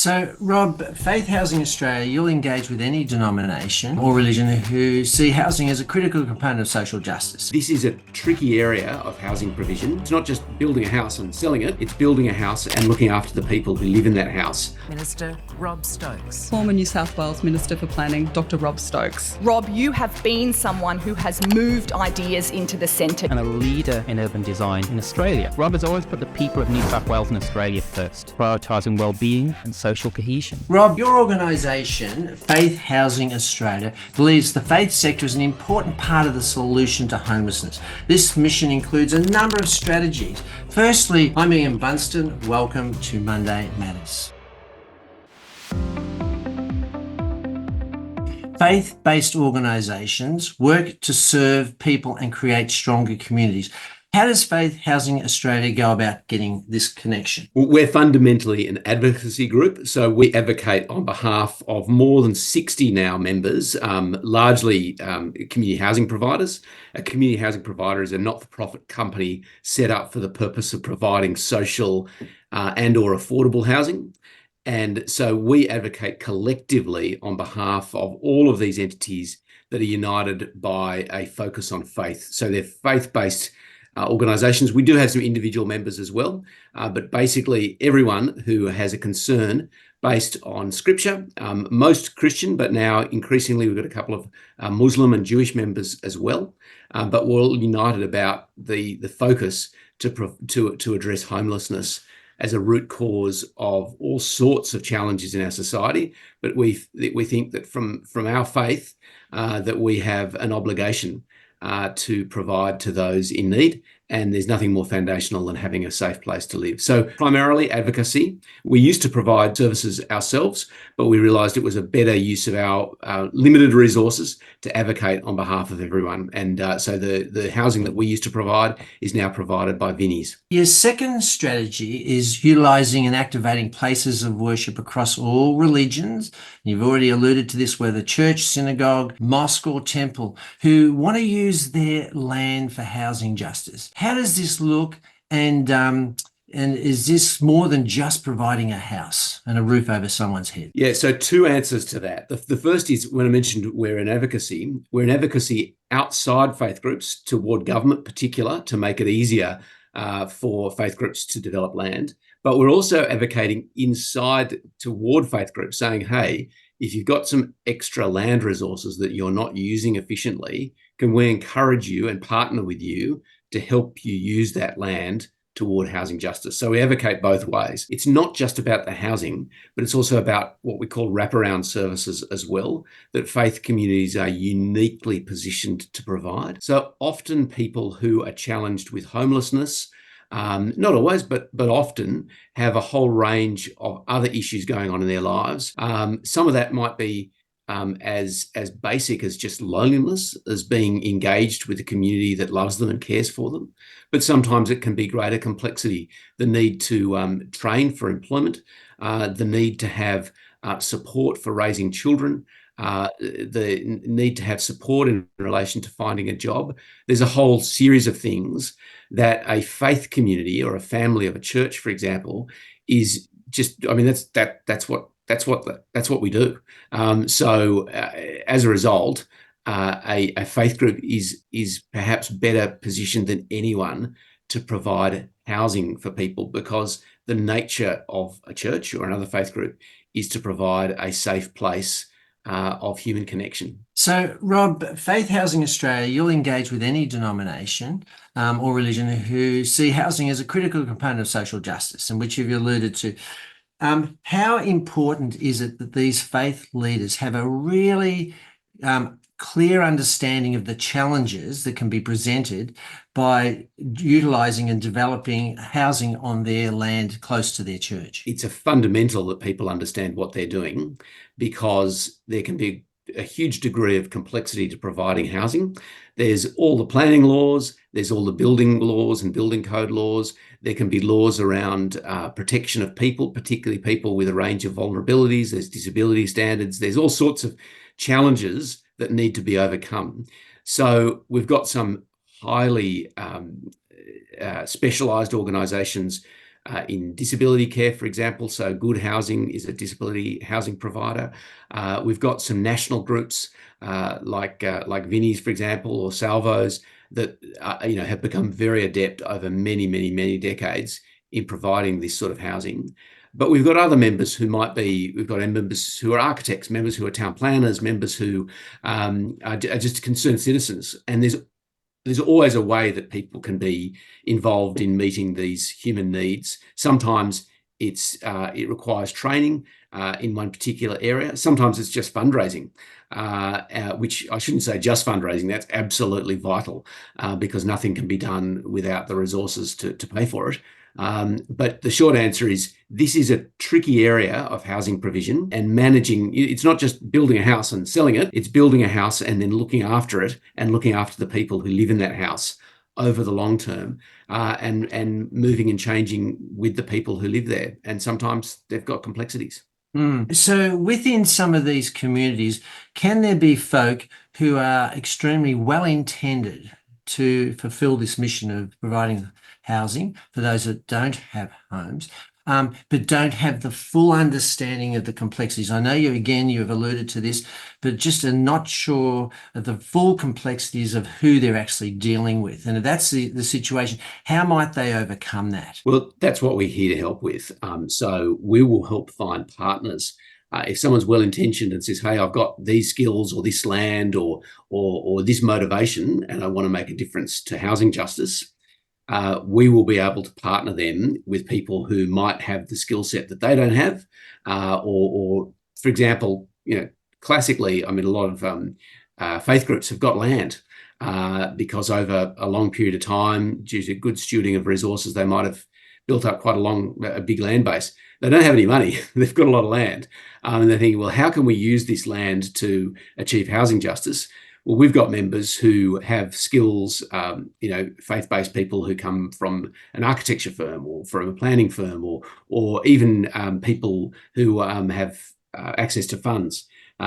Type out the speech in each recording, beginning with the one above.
So, Rob, Faith Housing Australia, you'll engage with any denomination or religion who see housing as a critical component of social justice. This is a tricky area of housing provision. It's not just building a house and selling it, it's building a house and looking after the people who live in that house. Minister Rob Stokes. Former New South Wales Minister for Planning, Dr. Rob Stokes. Rob, you have been someone who has moved ideas into the centre. And a leader in urban design in Australia. Rob has always put the people of New South Wales and Australia first, prioritising well-being and social cohesion. Rob, your organisation, Faith Housing Australia, believes the faith sector is an important part of the solution to homelessness. This mission includes a number of strategies. Firstly, I'm Ian Bunston. Welcome to Monday Matters. Faith-based organisations work to serve people and create stronger communities. How does Faith Housing Australia go about getting this connection? Well, we're fundamentally an advocacy group, so we advocate on behalf of more than 60 now members, largely community housing providers. A community housing provider is a not-for-profit company set up for the purpose of providing social and or affordable housing. And so we advocate collectively on behalf of all of these entities that are united by a focus on faith. So they're faith-based organisations. We do have some individual members as well, but basically everyone who has a concern based on scripture, most Christian, but now increasingly we've got a couple of Muslim and Jewish members as well, but we're all united about the focus to address homelessness as a root cause of all sorts of challenges in our society. But we think that from our faith that we have an obligation to provide to those in need. And there's nothing more foundational than having a safe place to live. So primarily advocacy. We used to provide services ourselves, but we realised it was a better use of our limited resources to advocate on behalf of everyone. And so the housing that we used to provide is now provided by Vinnie's. Your second strategy is utilising and activating places of worship across all religions. You've already alluded to this, whether church, synagogue, mosque or temple, who want to use their land for housing justice. How does this look, and is this more than just providing a house and a roof over someone's head? Yeah, so two answers to that. The first is, when I mentioned we're in advocacy outside faith groups toward government particular to make it easier for faith groups to develop land. But we're also advocating inside toward faith groups, saying, hey, if you've got some extra land resources that you're not using efficiently, can we encourage you and partner with you to help you use that land toward housing justice? So we advocate both ways. It's not just about the housing, but it's also about what we call wraparound services as well, that faith communities are uniquely positioned to provide. So often people who are challenged with homelessness, not always, but often have a whole range of other issues going on in their lives. Some of that might be as basic as just loneliness, as being engaged with a community that loves them and cares for them. But sometimes it can be greater complexity, the need to train for employment, the need to have support for raising children, the need to have support in relation to finding a job. There's a whole series of things that a faith community or a family of a church, for example, is just, I mean, that's what we do. So as a result, a faith group is perhaps better positioned than anyone to provide housing for people, because the nature of a church or another faith group is to provide a safe place of human connection. So, Rob, Faith Housing Australia, you'll engage with any denomination or religion who see housing as a critical component of social justice, and which you've alluded to. How important is it that these faith leaders have a really clear understanding of the challenges that can be presented by utilising and developing housing on their land close to their church? It's a fundamental that people understand what they're doing, because there can be a huge degree of complexity to providing housing. There's all the planning laws, there's all the building laws and building code laws. There can be laws around protection of people, particularly people with a range of vulnerabilities. There's disability standards. There's all sorts of challenges that need to be overcome. So we've got some highly specialised organisations in disability care, for example. So Good Housing is a disability housing provider. We've got some national groups like Vinnie's, for example, or Salvos that have become very adept over many decades in providing this sort of housing. But we've got other members we've got members who are architects, members who are town planners, members who are just concerned citizens. And there's always a way that people can be involved in meeting these human needs. Sometimes it requires training in one particular area. Sometimes it's just fundraising, which I shouldn't say just fundraising. That's absolutely vital because nothing can be done without the resources to pay for it. But the short answer is this is a tricky area of housing provision and managing. It's not just building a house and selling it. It's building a house and then looking after it and looking after the people who live in that house over the long term and moving and changing with the people who live there. And sometimes they've got complexities. So within some of these communities, can there be folk who are extremely well-intended to fulfill this mission of providing housing for those that don't have homes, but don't have the full understanding of the complexities? I know you've alluded to this, but just are not sure of the full complexities of who they're actually dealing with. And if that's the situation, how might they overcome that? Well, that's what we're here to help with. So we will help find partners. If someone's well-intentioned and says, hey, I've got these skills or this land or this motivation and I want to make a difference to housing justice, we will be able to partner them with people who might have the skill set that they don't have, or for example, classically, I mean, a lot of faith groups have got land because over a long period of time, due to good stewarding of resources, they might have built up quite a big land base. They don't have any money. They've got a lot of land. And they're thinking, well, how can we use this land to achieve housing justice? Well, we've got members who have skills, faith-based people who come from an architecture firm or from a planning firm or even people who have access to funds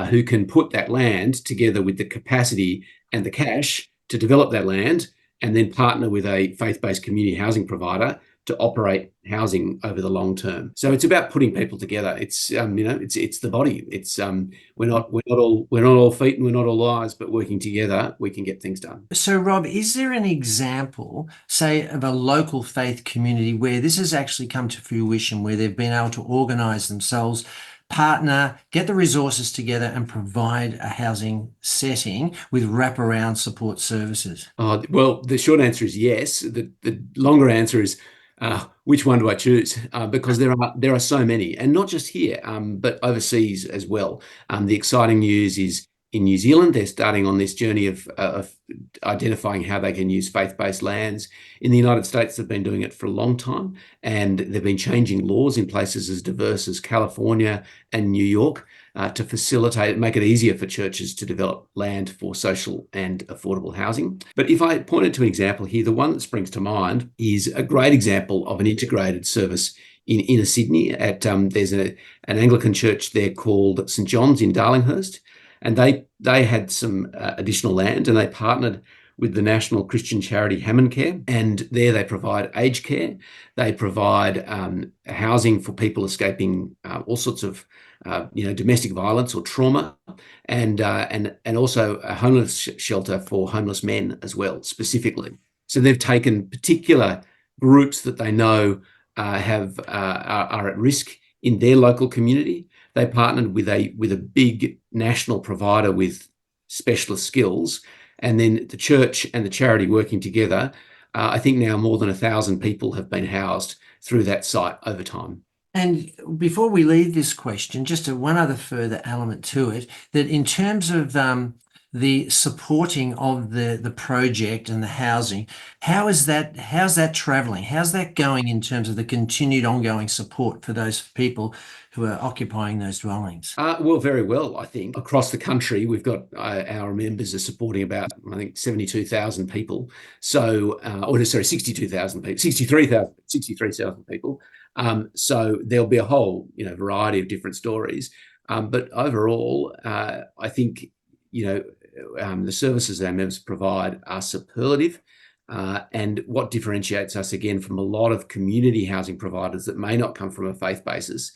who can put that land together with the capacity and the cash to develop that land and then partner with a faith-based community housing provider to operate housing over the long term. So it's about putting people together. It's it's the body. It's we're not all feet and we're not all eyes, but working together we can get things done. So Rob, is there an example, say, of a local faith community where this has actually come to fruition, where they've been able to organise themselves, partner, get the resources together and provide a housing setting with wraparound support services? Well, the short answer is yes. The longer answer is which one do I choose? Because there are so many, and not just here, but overseas as well. The exciting news is in New Zealand, they're starting on this journey of identifying how they can use faith-based lands. In the United States, they've been doing it for a long time, and they've been changing laws in places as diverse as California and New York to facilitate, make it easier for churches to develop land for social and affordable housing. But if I pointed to an example here, the one that springs to mind is a great example of an integrated service in inner Sydney. There's an Anglican church there called St John's in Darlinghurst, and they had some additional land, and they partnered with the national Christian charity Hammond Care, and there they provide aged care. They provide housing for people escaping all sorts of domestic violence or trauma, and also a homeless shelter for homeless men as well, specifically. So they've taken particular groups that they know are at risk in their local community. They partnered with a big national provider with specialist skills, and then the church and the charity working together. I think now more than 1,000 people have been housed through that site over time. And before we leave this question, just one other further element to it, that in terms of the supporting of the project and the housing, how's that travelling? How's that going in terms of the continued ongoing support for those people who are occupying those dwellings? Well, very well, I think. Across the country, we've got our members are supporting about, I think, 72,000 people. So, 62,000 people, 63,000 people. So there'll be a whole, variety of different stories. But overall, I think, the services our members provide are superlative. And what differentiates us again from a lot of community housing providers that may not come from a faith basis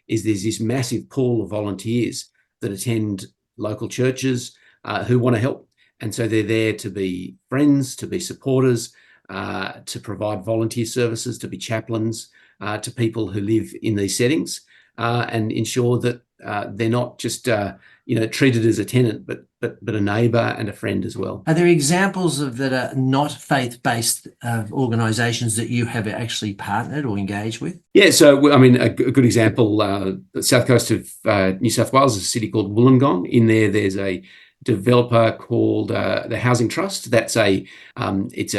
is there's this massive pool of volunteers that attend local churches who want to help. And so they're there to be friends, to be supporters, to provide volunteer services, to be chaplains to people who live in these settings, and ensure that they're not just treated as a tenant, but a neighbour and a friend as well. Are there examples of that are not faith-based organisations that you have actually partnered or engaged with? Yeah, so I mean, a good example, the south coast of New South Wales is a city called Wollongong. In there's a developer called the Housing Trust. That's it's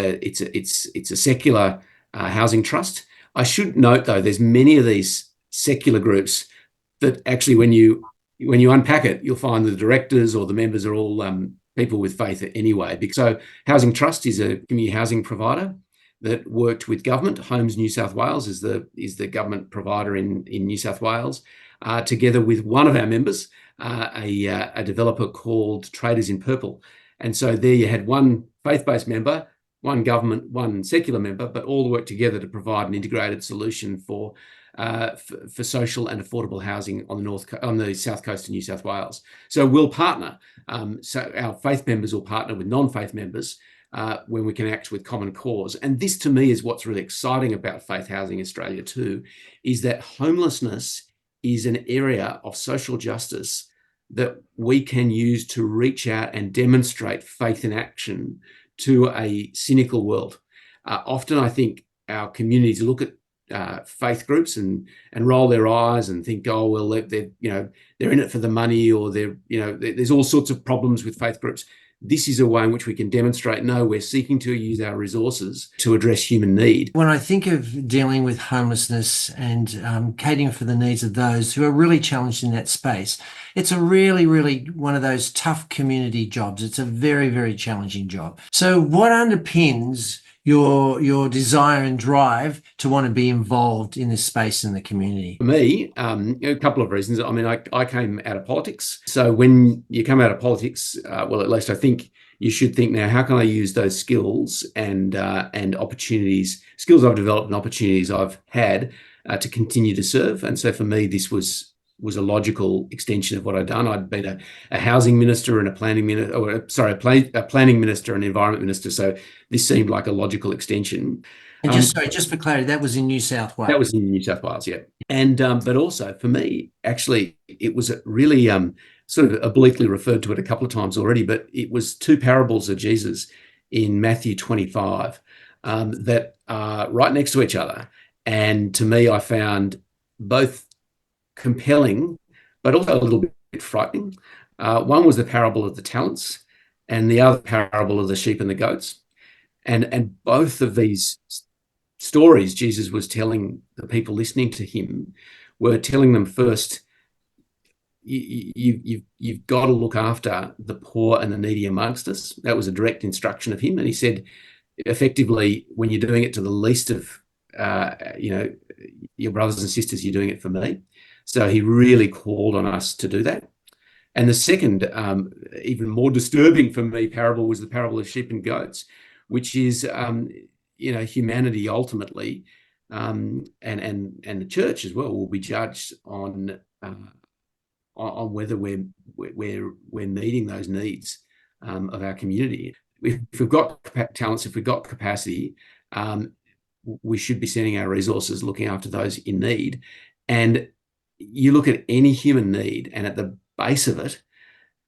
a secular housing trust. I should note though, there's many of these secular groups that actually, when you unpack it, you'll find the directors or the members are all people with faith anyway. So Housing Trust is a community housing provider that worked with government. Homes New South Wales is the government provider in New South Wales, together with one of our members, a developer called Traders in Purple. And so there you had one faith-based member, one government, one secular member, but all work together to provide an integrated solution for social and affordable housing on the south coast of New South Wales. So we'll partner. So our faith members will partner with non-faith members when we can act with common cause. And this, to me, is what's really exciting about Faith Housing Australia too, is that homelessness is an area of social justice that we can use to reach out and demonstrate faith in action to a cynical world. Often I think our communities look at faith groups and roll their eyes and think, oh, well, they're in it for the money, or there's all sorts of problems with faith groups. This is a way in which we can demonstrate, no, we're seeking to use our resources to address human need. When I think of dealing with homelessness and catering for the needs of those who are really challenged in that space, it's a really, really one of those tough community jobs. It's a very, very challenging job. So what underpins your desire and drive to want to be involved in this space in the community? For me, a couple of reasons. I mean, I came out of politics. So when you come out of politics, well, at least I think you should think now, how can I use those skills and opportunities, skills I've developed and opportunities I've had to continue to serve? And so for me, this was a logical extension of what I'd done. I'd been a housing minister and a planning minister, a planning minister and environment minister. So this seemed like a logical extension. And just for clarity, that was in New South Wales. That was in New South Wales, yeah. And but also for me, actually, it was really sort of obliquely referred to it a couple of times already, but it was two parables of Jesus in Matthew 25 that are right next to each other. And to me, I found both compelling, but also a little bit frightening. One was the parable of the talents, and the other parable of the sheep and the goats. And both of these stories Jesus was telling the people listening to him were telling them, first, you've got to look after the poor and the needy amongst us. That was a direct instruction of him. And he said, effectively, when you're doing it to the least of your brothers and sisters, you're doing it for me. So he really called on us to do that. And the second, even more disturbing for me, parable was the parable of sheep and goats, which is, humanity ultimately, and the church as well will be judged on whether we're meeting those needs of our community. If we've got talents, if we've got capacity, we should be sending our resources looking after those in need. And you look at any human need, and at the base of it,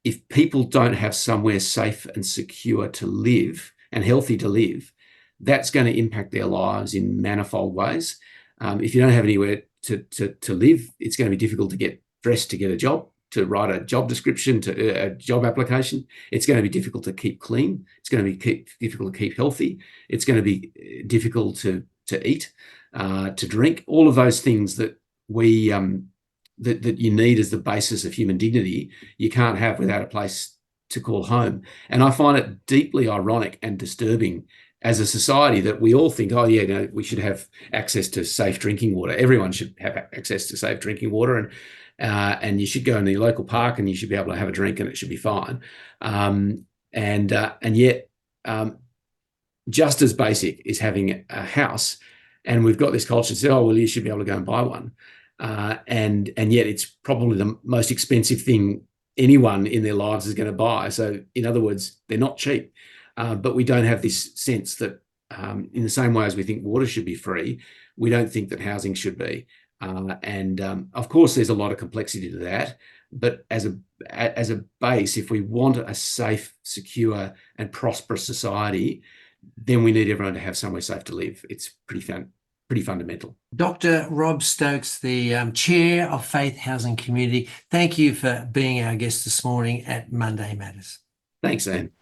if people don't have somewhere safe and secure to live and healthy to live, that's going to impact their lives in manifold ways. If you don't have anywhere to live, it's going to be difficult to get dressed to get a job, to write a job description, to a job application. It's going to be difficult to keep clean. It's going to be difficult to keep healthy. It's going to be difficult to eat, to drink. All of those things that we that you need as the basis of human dignity, you can't have without a place to call home. And I find it deeply ironic and disturbing as a society that we all think, oh yeah, we should have access to safe drinking water. Everyone should have access to safe drinking water, and you should go in the local park and you should be able to have a drink and it should be fine. And yet just as basic is having a house. And we've got this culture that says, oh, well, you should be able to go and buy one. And yet it's probably the most expensive thing anyone in their lives is going to buy. So in other words, they're not cheap. But we don't have this sense that in the same way as we think water should be free, we don't think that housing should be. And of course, there's a lot of complexity to that. But as a base, if we want a safe, secure, and prosperous society, then we need everyone to have somewhere safe to live. It's pretty fundamental. Dr. Rob Stokes, the Chair of Faith Housing Community, thank you for being our guest this morning at Monday Matters. Thanks, Ian.